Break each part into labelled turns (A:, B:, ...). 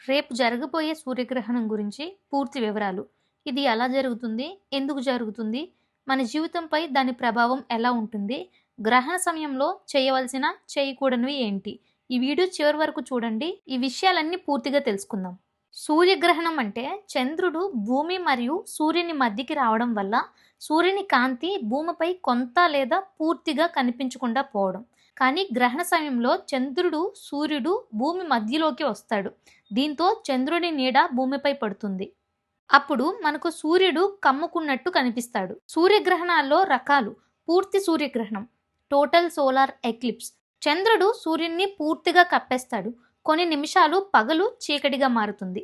A: రేపు జరగబోయే సూర్యగ్రహణం గురించి పూర్తి వివరాలు. ఇది ఎలా జరుగుతుంది? ఎందుకు జరుగుతుంది? మన జీవితంపై దాని ప్రభావం ఎలా ఉంటుంది? గ్రహణ సమయంలో చేయవలసిన, చేయకూడనివి ఏంటి? ఈ వీడియో చివరి వరకు చూడండి. ఈ విషయాలన్నీ పూర్తిగా తెలుసుకుందాం. సూర్యగ్రహణం అంటే చంద్రుడు భూమి మరియు సూర్యుని మధ్యకి రావడం వల్ల సూర్యుని కాంతి భూమిపై కొంత లేదా పూర్తిగా కనిపించకుండా పోవడం. కానీ గ్రహణ సమయంలో చంద్రుడు సూర్యుడు భూమి మధ్యలోకి వస్తాడు. దీంతో చంద్రుడి నీడ భూమిపై పడుతుంది. అప్పుడు మనకు సూర్యుడు కమ్ముకున్నట్టు కనిపిస్తాడు. సూర్యగ్రహణాల్లో రకాలు: పూర్తి సూర్యగ్రహణం, టోటల్ సోలార్ ఎక్లిప్స్. చంద్రుడు సూర్యుడిని పూర్తిగా కప్పేస్తాడు. కొన్ని నిమిషాలు పగలు చీకటిగా మారుతుంది.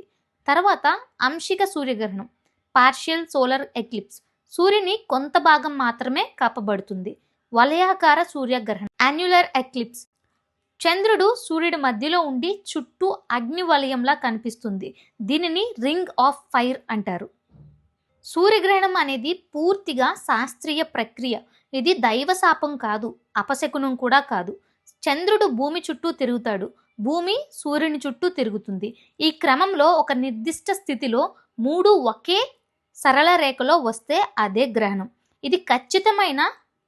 A: తర్వాత అంశిక సూర్యగ్రహణం, పార్షియల్ సోలార్ ఎక్లిప్స్. సూర్యుని కొంత భాగం మాత్రమే కప్పబడుతుంది. వలయాకార సూర్యగ్రహణం, యాన్యులర్ ఎక్లిప్స్. చంద్రుడు సూర్యుడి మధ్యలో ఉండి చుట్టూ అగ్ని వలయంలా కనిపిస్తుంది. దీనిని రింగ్ ఆఫ్ ఫైర్ అంటారు. సూర్యగ్రహణం అనేది పూర్తిగా శాస్త్రీయ ప్రక్రియ. ఇది దైవ శాపం కాదు, అపశకునం కూడా కాదు. చంద్రుడు భూమి చుట్టూ తిరుగుతాడు, భూమి సూర్యుని చుట్టూ తిరుగుతుంది. ఈ క్రమంలో ఒక నిర్దిష్ట స్థితిలో మూడు ఒకే సరళ రేఖలో వస్తే అదే గ్రహణం. ఇది ఖచ్చితమైన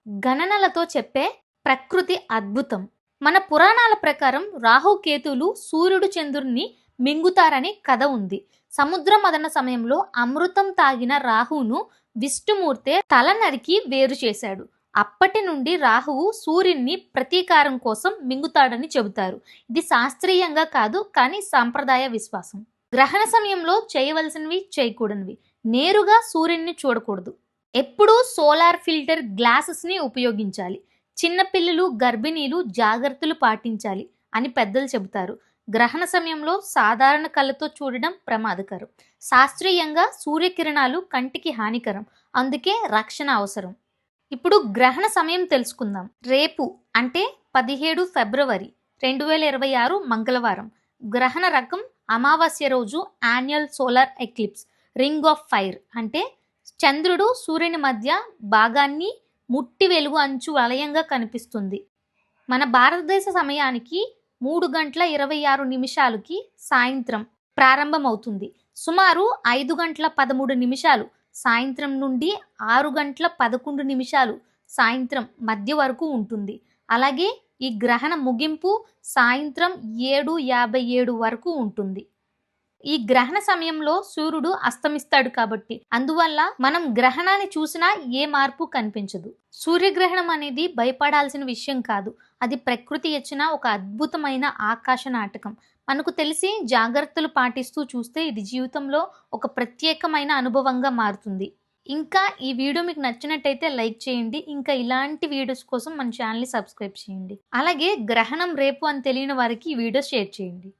A: గణనలతో చెప్పే ప్రకృతి అద్భుతం. మన పురాణాల ప్రకారం రాహుకేతువులు సూర్యుడు చంద్రుడిని మింగుతారని కథ ఉంది. సముద్ర మదన సమయంలో అమృతం తాగిన రాహువును విష్ణుమూర్తే తల నరికి వేరు చేశాడు. అప్పటి నుండి రాహువు సూర్యుడిని ప్రతీకారం కోసం మింగుతాడని చెబుతారు. ఇది శాస్త్రీయంగా కాదు, కానీ సాంప్రదాయ విశ్వాసం. గ్రహణ సమయంలో చేయవలసినవి, చేయకూడనివి: నేరుగా సూర్యుడిని చూడకూడదు. ఎప్పుడూ సోలార్ ఫిల్టర్ గ్లాసెస్ని ఉపయోగించాలి. చిన్నపిల్లలు, గర్భిణీలు జాగ్రత్తలు పాటించాలి అని పెద్దలు చెబుతారు. గ్రహణ సమయంలో సాధారణ కళ్ళతో చూడడం ప్రమాదకరం. శాస్త్రీయంగా సూర్యకిరణాలు కంటికి హానికరం, అందుకే రక్షణ అవసరం. ఇప్పుడు గ్రహణ సమయం తెలుసుకుందాం. రేపు అంటే 17 ఫిబ్రవరి 2026 మంగళవారం. గ్రహణ రకం అమావాస్య రోజు annual solar eclipse, ring of fire. అంటే చంద్రుడు సూర్యుని మధ్య భాగాన్ని ముట్టి వెలుగు అంచు వలయంగా కనిపిస్తుంది. మన భారతదేశ సమయానికి 3:26 సాయంత్రం ప్రారంభమవుతుంది. సుమారు 5:13 సాయంత్రం నుండి 6:11 సాయంత్రం మధ్య వరకు ఉంటుంది. అలాగే ఈ గ్రహణ ముగింపు సాయంత్రం 7:57 వరకు ఉంటుంది. ఈ గ్రహణ సమయంలో సూర్యుడు అస్తమిస్తాడు కాబట్టి అందువల్ల మనం గ్రహణాన్ని చూసినా ఏ మార్పు కనిపించదు. సూర్యగ్రహణం అనేది భయపడాల్సిన విషయం కాదు. అది ప్రకృతి ఇచ్చిన ఒక అద్భుతమైన ఆకాశ నాటకం. మనకు తెలిసి జాగ్రత్తలు పాటిస్తూ చూస్తే ఇది జీవితంలో ఒక ప్రత్యేకమైన అనుభవంగా మారుతుంది. ఇంకా ఈ వీడియో మీకు నచ్చినట్టయితే లైక్ చేయండి. ఇంకా ఇలాంటి వీడియోస్ కోసం మన ఛానల్ని సబ్స్క్రైబ్ చేయండి. అలాగే గ్రహణం రేపు అని తెలియని వారికి ఈ వీడియో షేర్ చేయండి.